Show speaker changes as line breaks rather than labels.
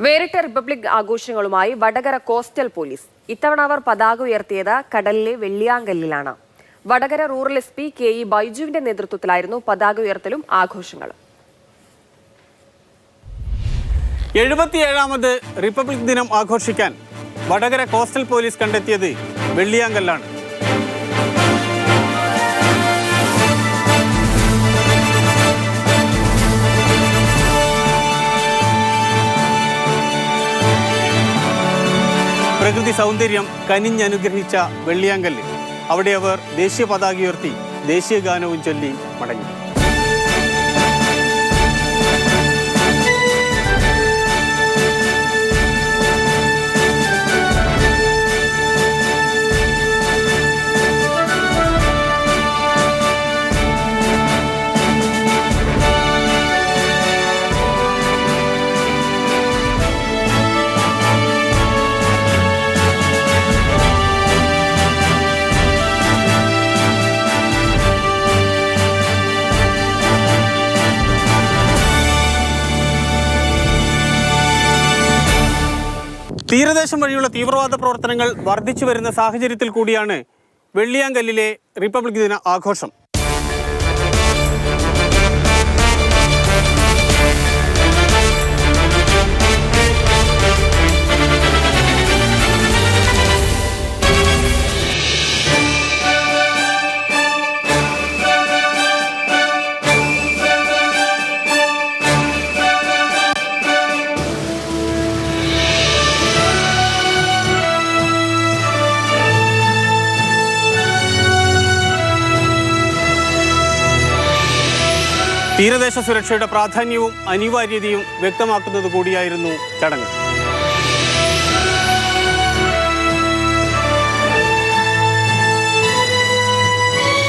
വേറിട്ട republic ആഘോഷങ്ങളുമായി Vadakara coastal police. ഇത്തവണ അവർ പതാക ഉയർത്തിയത് കടലിലെ വെള്ളിയാങ്കല്ലിലാണ്. വടകര റൂറൽ SP KE ബൈജുവിന്റെ നേതൃത്വത്തിലായിരുന്നു പതാക ഉയർത്തലും ആഘോഷങ്ങളും.
77ാമത് റിപ്പബ്ലിക് ദിനം ആഘോഷിക്കാൻ വടകര കോസ്റ്റൽ പോലീസ് കണ്ടെത്തിയത് വെള്ളിയാങ്കല്ലാണ്. പ്രകൃതി സൗന്ദര്യം കനിഞ്ഞനുഗ്രഹിച്ച വെള്ളിയാങ്കല്ല്. അവിടെ അവർ ദേശീയ പതാക ഉയർത്തി ദേശീയ ഗാനവും ചൊല്ലി മടങ്ങി. തീരദേശം വഴിയുള്ള തീവ്രവാദ പ്രവർത്തനങ്ങൾ വർദ്ധിച്ചു വരുന്ന സാഹചര്യത്തിൽ കൂടിയാണ് വെള്ളിയാങ്കല്ലിലെ റിപ്പബ്ലിക് ദിന ആഘോഷം. തീരദേശ സുരക്ഷയുടെ പ്രാധാന്യവും അനിവാര്യതയും വ്യക്തമാക്കുന്നത് കൂടിയായിരുന്നു ചടങ്ങ്.